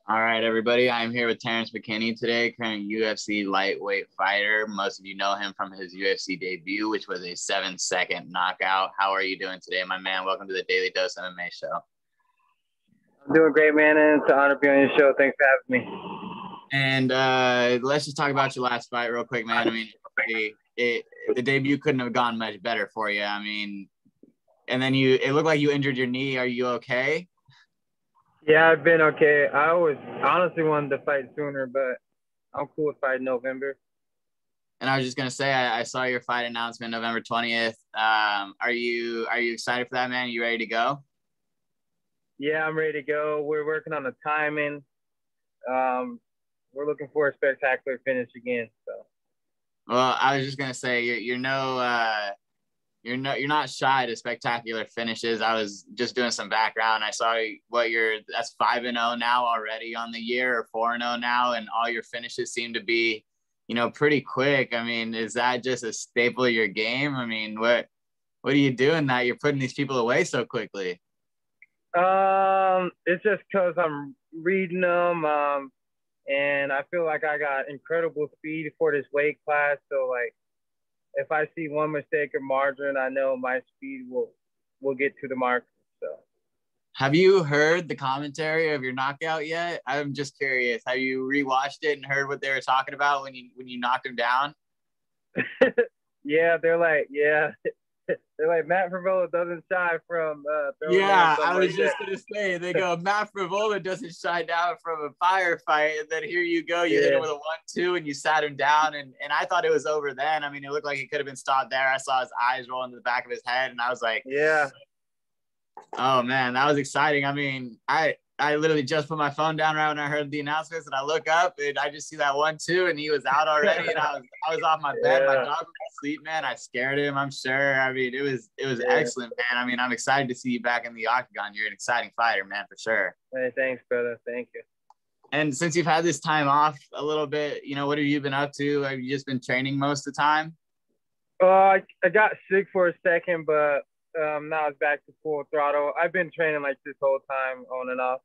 All right, everybody. I'm here with Terrance Mckinney today, current UFC lightweight fighter. Most of you know him from his UFC debut, which was a 7-second knockout. How are you doing today, my man? Welcome to the DailyDose MMA show. I'm doing great, man, and it's an honor to be on your show. Thanks for having me. And let's just talk about your last fight real quick, man. I mean, the debut couldn't have gone much better for you. I mean, and then it looked like you injured your knee. Are you okay? Yeah, I've been okay. I always honestly wanted to fight sooner, but I'm cool with fighting November. And I was just gonna say, I saw your fight announcement November 20th. Are you excited for that, man? You ready to go? Yeah, I'm ready to go. We're working on the timing. We're looking for a spectacular finish again. So. Well, I was just gonna say you're not shy to spectacular finishes. I was just doing some background. I saw that's 5-0 now already on the year, or 4-0 now, and all your finishes seem to be, pretty quick. I mean, is that just a staple of your game? I mean, what are you doing that you're putting these people away so quickly? It's just because I'm reading them, and I feel like I got incredible speed for this weight class. So like, if I see one mistake or margin, I know my speed will get to the mark. So, have you heard the commentary of your knockout yet? I'm just curious. Have you rewatched it and heard what they were talking about when you knocked him down? Yeah, they're like Matt Frevola doesn't shy from. Yeah, I was just gonna say, they go, Matt Frevola doesn't shy down from a firefight, and then here you go, you hit him with a 1-2 and you sat him down, and I thought it was over then. I mean, it looked like he could have been stopped there. I saw his eyes roll into the back of his head, and I was like, yeah. Oh man, that was exciting. I mean, I literally just put my phone down right when I heard the announcements, and I look up and I just see that 1-2, and he was out already, and I was off my bed. My dog was asleep, man. I scared him, I'm sure. I mean, it was excellent, man. I mean, I'm excited to see you back in the octagon. You're an exciting fighter, man, for sure. Hey, thanks, brother. Thank you. And since you've had this time off a little bit, what have you been up to? Have you just been training most of the time? I got sick for a second, but now it's back to full throttle. I've been training like this whole time, on and off.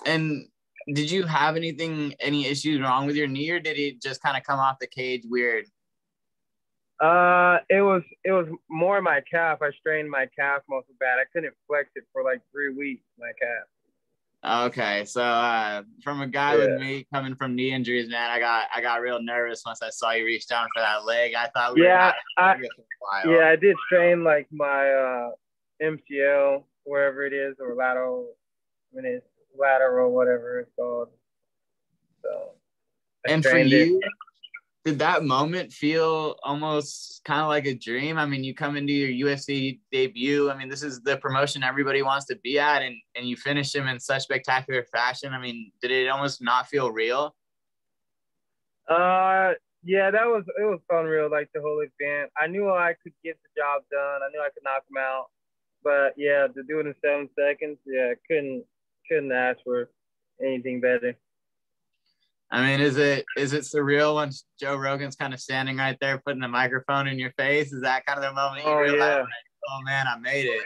And did you have any issues wrong with your knee, or did it just kind of come off the cage weird? It was more my calf. I strained my calf most bad. I couldn't flex it for like 3 weeks, my calf. Okay, so from a guy with me coming from knee injuries, man, I got real nervous once I saw you reach down for that leg. I thought I did strain like my MCL, wherever it is, or lateral, whatever it's called. So. And for you, did that moment feel almost kind of like a dream? I mean, you come into your UFC debut. I mean, this is the promotion everybody wants to be at, and you finish him in such spectacular fashion. I mean, did it almost not feel real? Yeah, it was unreal, like the whole event. I knew I could get the job done. I knew I could knock him out. But yeah, to do it in 7 seconds, yeah, couldn't ask for anything better. I mean, is it surreal when Joe Rogan's kind of standing right there, putting the microphone in your face? Is that kind of the moment you realize, like, oh man, I made it?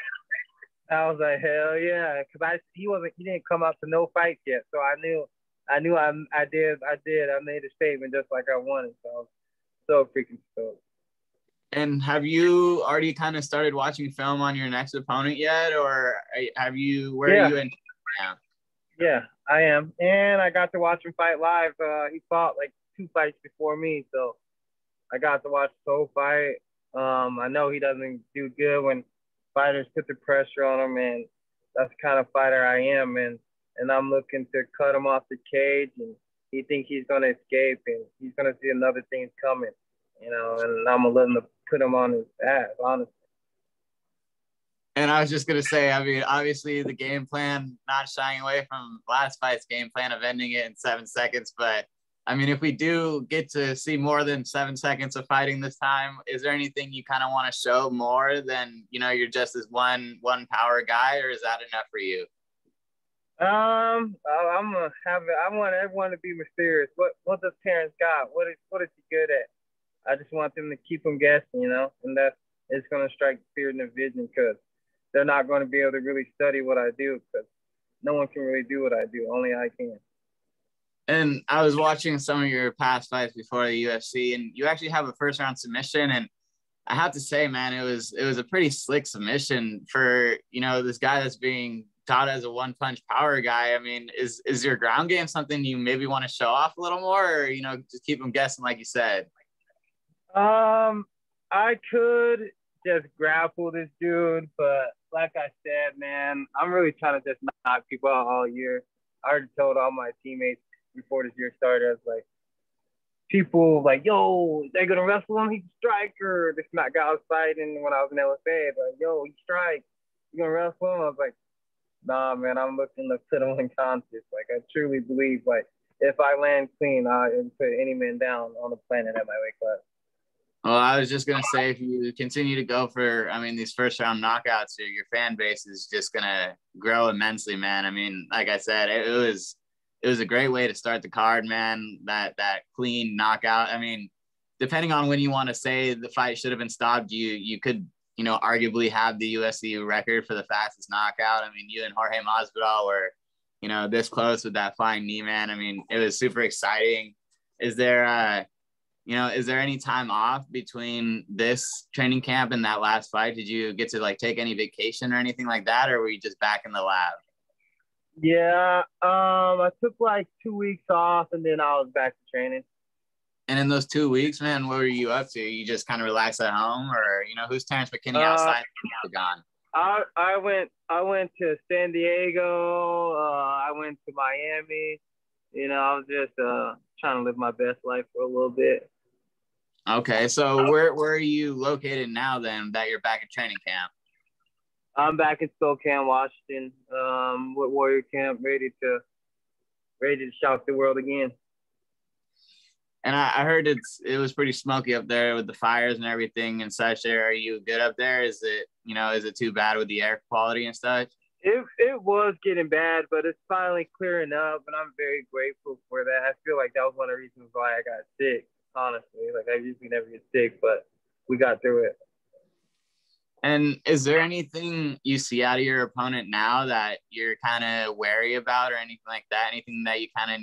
I was like, hell yeah, because he didn't come up to no fights yet, so I knew I did. I made a statement just like I wanted, so I was so freaking stoked. And have you already kind of started watching film on your next opponent yet, or are you in now? Yeah, I am. And I got to watch him fight live. He fought like 2 fights before me, so I got to watch the whole fight. I know he doesn't do good when fighters put the pressure on him, and that's the kind of fighter I am. And I'm looking to cut him off the cage, and he thinks he's going to escape, and he's going to see another thing coming, and I'm going to let him put him on his ass, honestly. And I was just going to say, I mean, obviously the game plan, not shying away from last fight's game plan of ending it in 7 seconds. But I mean, if we do get to see more than 7 seconds of fighting this time, is there anything you kind of want to show more than, you're just this one power guy, or is that enough for you? I want everyone to be mysterious. What does Terrance got? What is he good at? I just want them to keep him guessing, and it's going to strike fear in the vision, because they're not going to be able to really study what I do, because no one can really do what I do. Only I can. And I was watching some of your past fights before the UFC, and you actually have a first round submission. And I have to say, man, it was a pretty slick submission for, you know, this guy that's being taught as a one punch power guy. I mean, is your ground game something you maybe want to show off a little more, or, you know, just keep them guessing like you said? I could just grapple this dude, but like I said, man, I'm really trying to just knock people out all year. I already told all my teammates before this year started, I was like, people like, yo, they're gonna wrestle him, he's a striker. This guy I was fighting when I was in LFA, like, yo, he strikes. You gonna wrestle him? I was like, nah, man, I'm looking to put him unconscious. Like, I truly believe, like, if I land clean, I can put any man down on the planet at my weight class. Well, I was just going to say, if you continue to go for, I mean, these first round knockouts, your fan base is just going to grow immensely, man. I mean, like I said, it was a great way to start the card, man. That clean knockout. I mean, depending on when you want to say the fight should have been stopped, you could, you know, arguably have the UFC record for the fastest knockout. I mean, you and Jorge Masvidal were, you know, this close with that flying knee, man. I mean, it was super exciting. Is there any time off between this training camp and that last fight? Did you get to like take any vacation or anything like that, or were you just back in the lab? Yeah, I took like 2 weeks off and then I was back to training. And in those 2 weeks, man, what were you up to? You just kind of relax at home, or, you know, who's Terrance Mckinney outside the octagon? I went to San Diego. I went to Miami. You know, I was just trying to live my best life for a little bit. Okay, so where are you located now then that you're back at training camp? I'm back in Spokane, Washington, with Warrior Camp, ready to shock the world again. And I heard it was pretty smoky up there with the fires and everything and such. Are you good up there? Is it too bad with the air quality and such? It was getting bad, but it's finally clearing up, and I'm very grateful for that. I feel like that was one of the reasons why I got sick, honestly. Like, I usually never get sick, but we got through it. And is there anything you see out of your opponent now that you're kind of wary about or anything like that? Anything that you kind of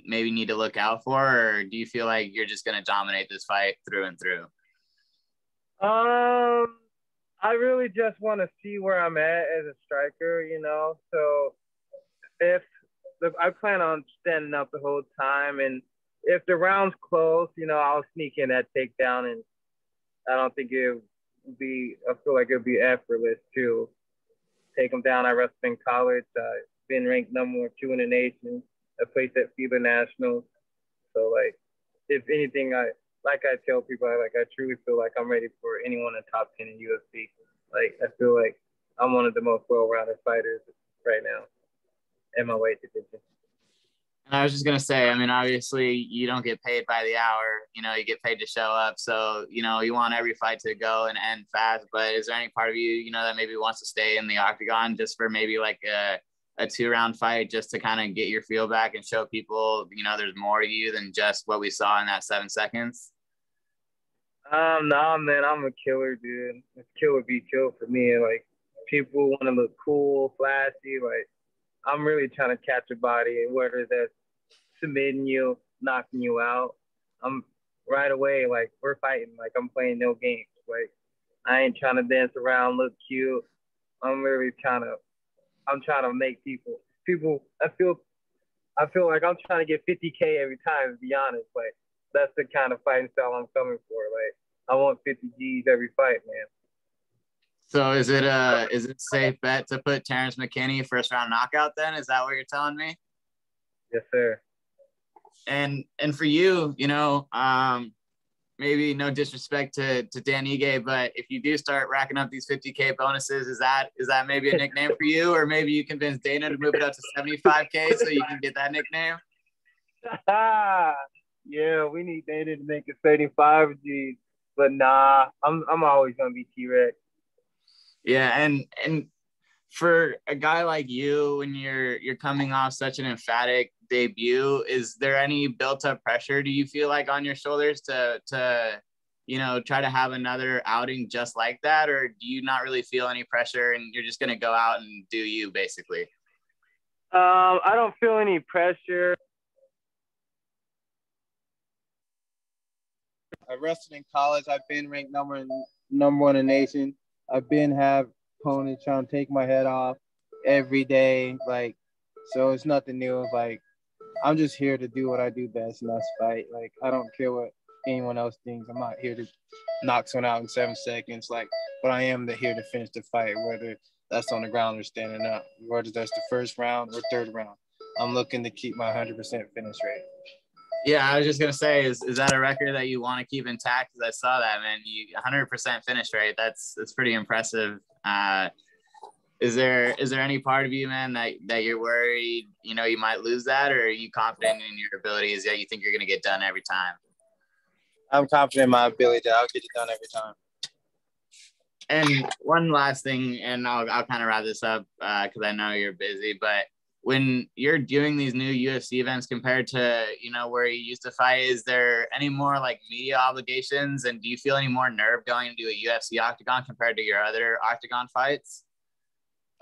maybe need to look out for, or do you feel like you're just going to dominate this fight through and through? I really just want to see where I'm at as a striker, you know. So I plan on standing up the whole time, and if the round's close, you know, I'll sneak in that takedown, and I don't think I feel like it'll be effortless to take him down. I wrestled in college. I've been ranked number 2 in the nation. I placed at FIBA Nationals. So, like, if anything, I tell people, I truly feel like I'm ready for anyone in top 10 in UFC. Like, I feel like I'm one of the most well-rounded fighters right now in my weight division. And I was just going to say, I mean, obviously you don't get paid by the hour, you know, you get paid to show up. So, you know, you want every fight to go and end fast, but is there any part of you, you know, that maybe wants to stay in the octagon just for maybe like a 2-round fight, just to kind of get your feel back and show people, you know, there's more to you than just what we saw in that 7 seconds? Nah, man, I'm a killer, dude. It's kill or be killed for me. Like, people want to look cool, flashy. Like, I'm really trying to catch a body, whether that's submitting you, knocking you out. I'm right away, like, we're fighting. Like, I'm playing no games. Like, I ain't trying to dance around, look cute. I'm trying to make people, I feel like I'm trying to get 50K every time, to be honest. Like, that's the kind of fighting style I'm coming for. Like, I want 50 G's every fight, man. So is it a safe bet to put Terrance Mckinney first round knockout then? Is that what you're telling me? Yes, sir. And for you, you know, maybe no disrespect to Dan Ige, but if you do start racking up these 50K bonuses, is that maybe a nickname for you? Or maybe you convince Dana to move it up to 75K so you can get that nickname? Yeah, we need Dana to make it 35 G's. But nah, I'm always gonna be T-Rex. Yeah, and for a guy like you, when you're coming off such an emphatic debut, is there any built-up pressure, do you feel like, on your shoulders to you know, try to have another outing just like that, or do you not really feel any pressure and you're just gonna go out and do you, basically? I don't feel any pressure. I wrestled in college. I've been ranked number one in the nation. I've been have opponents trying to take my head off every day. Like, so it's nothing new. Like, I'm just here to do what I do best, and that's fight. Like, I don't care what anyone else thinks. I'm not here to knock someone out in 7 seconds. Like, but I am here to finish the fight, whether that's on the ground or standing up, whether that's the first round or third round. I'm looking to keep my 100% finish rate. Yeah, I was just gonna say, is that a record that you want to keep intact? Because I saw that, man. You 100% finish rate. That's pretty impressive. Is there any part of you, man, that you're worried, you know, you might lose that, or are you confident in your abilities that you think you're gonna get done every time? I'm confident in my ability that I'll get it done every time. And one last thing, and I'll kind of wrap this up because I know you're busy, but when you're doing these new UFC events compared to, you know, where you used to fight, is there any more like media obligations, and do you feel any more nerve going into a UFC octagon compared to your other octagon fights?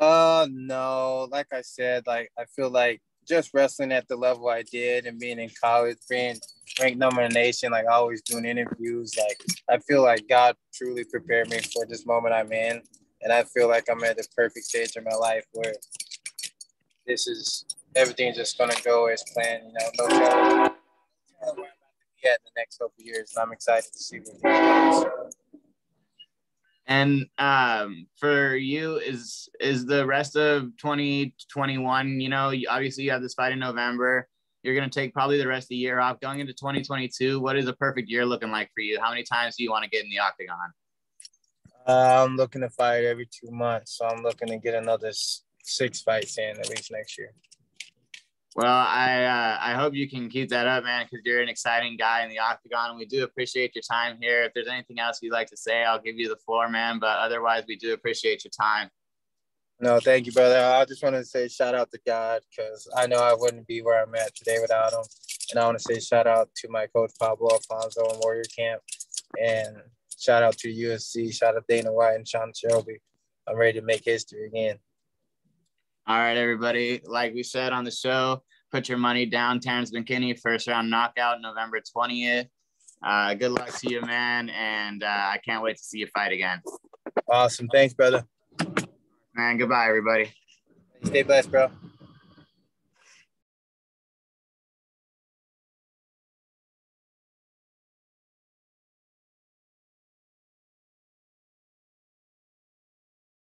No, like I said, like I feel like just wrestling at the level I did and being in college, being ranked number in the nation, like always doing interviews, like I feel like God truly prepared me for this moment I'm in. And I feel like I'm at the perfect stage of my life where this is everything's just gonna go as planned, you know, no telling where I'm about to be at in the next couple of years. And I'm excited to see what goes. And for you, is the rest of 2021, you know, obviously you have this fight in November. You're going to take probably the rest of the year off. Going into 2022, what is a perfect year looking like for you? How many times do you want to get in the octagon? I'm looking to fight every 2 months. So I'm looking to get another 6 fights in at least next year. Well, I hope you can keep that up, man, because you're an exciting guy in the octagon. We do appreciate your time here. If there's anything else you'd like to say, I'll give you the floor, man. But otherwise, we do appreciate your time. No, thank you, brother. I just want to say shout out to God because I know I wouldn't be where I'm at today without him. And I want to say shout out to my coach, Pablo Alfonso, and Warrior Camp. And shout out to UFC, shout out Dana White and Sean Shelby. I'm ready to make history again. All right, everybody. Like we said on the show, put your money down. Terrance Mckinney, first round knockout, November 20th. Good luck to you, man. And I can't wait to see you fight again. Awesome. Thanks, brother. Man, goodbye, everybody. Stay blessed, bro.